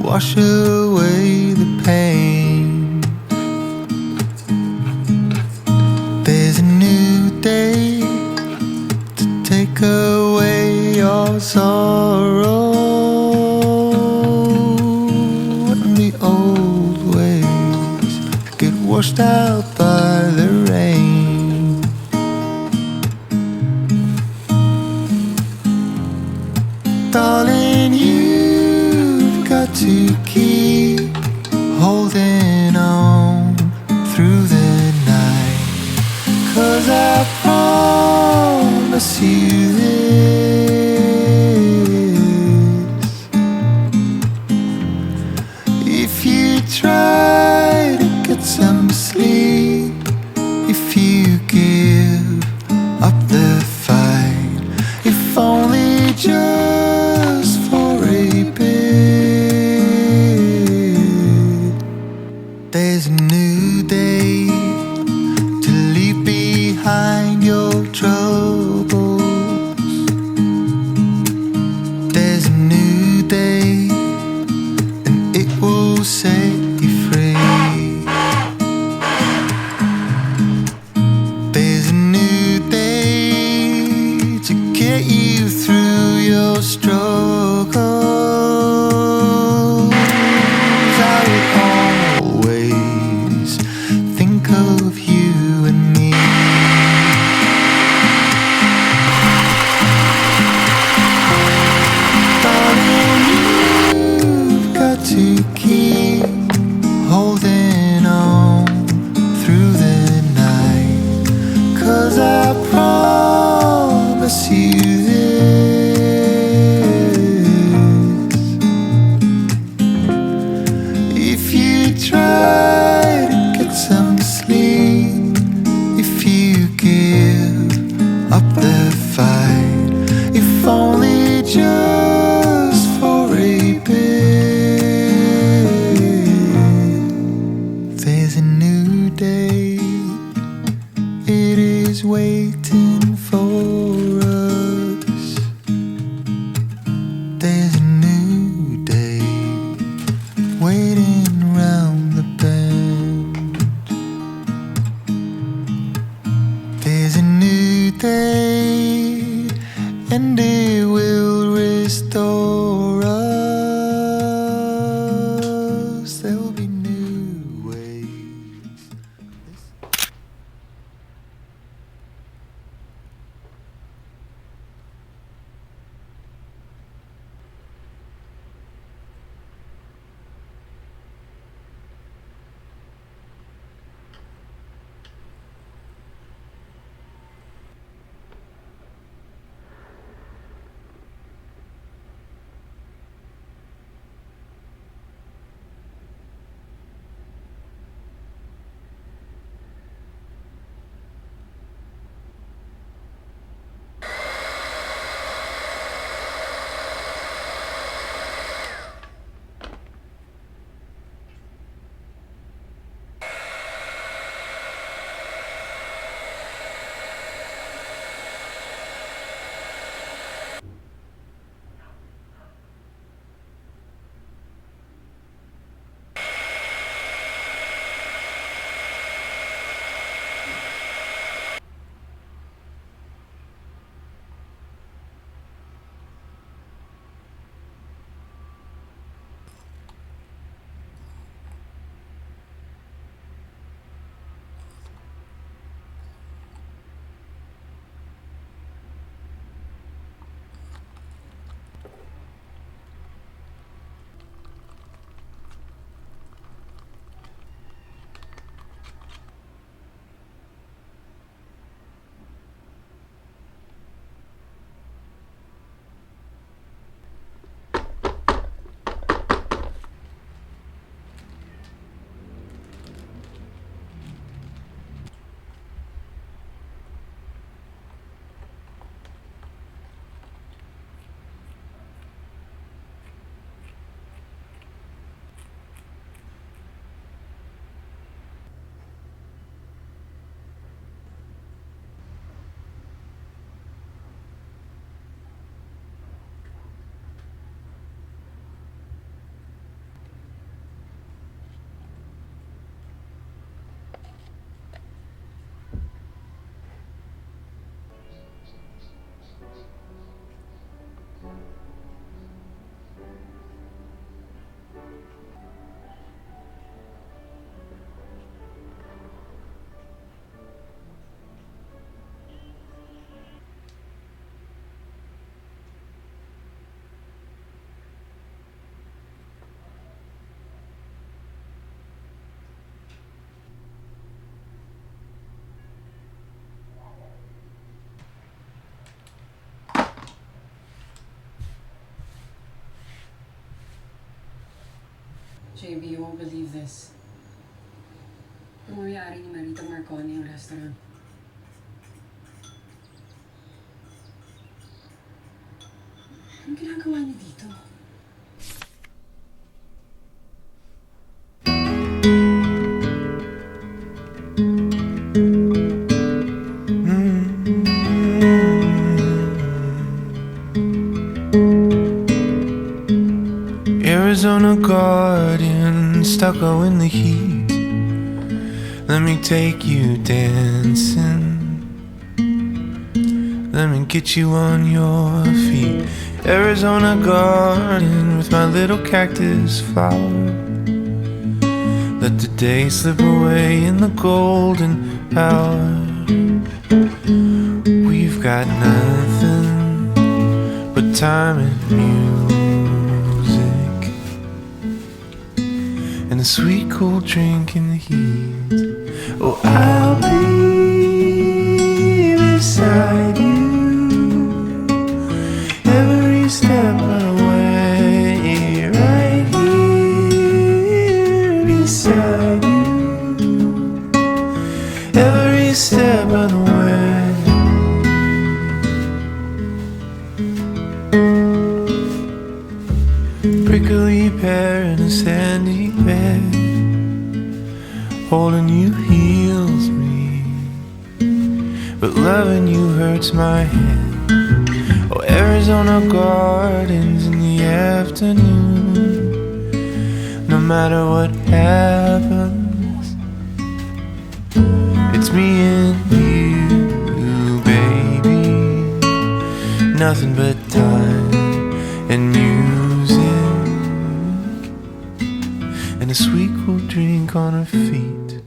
wash away the pain. There's a new day to take away your sorrow, and the old ways get washed out by the rain. Darling, you've got to keep holding on through the night, 'cause I promise you this: if you try to get some sleep, if you give up the fight, if only just for a bit, there's a new day to leave behind your troubles. There's a new day, and it will set you free. There's a new day to get you through your struggles. I would always think of you and me. Darling, you've got to keep holding on through the night, 'cause I promise you this: if you try to get some sleep, if you give up the fight, if only just for a bit, there's a new day. It is waiting for us. There's a new day waiting round the bend. There's a new day, and it will restore us. There will be new ways. JB, you won't believe this. Ang mayari ni Marita Marconi yung restaurant. Anong ginagawa niya dito? Arizona garden, stucco in the heat. Let me take you dancing. Let me get you on your feet. Arizona garden with my little cactus flower. Let the day slip away in the golden hour. We've got nothing but time and music, and a sweet cold drink in the heat. Oh, I'll be beside you every step of the way, right here beside you every step of the way. Prickly pear in a sandy bed, holding you heals me, but loving you hurts my head. Oh, Arizona gardens in the afternoon. No matter what happens, it's me and you, baby. Nothing but time and music, and a sweet cool drink on her feet.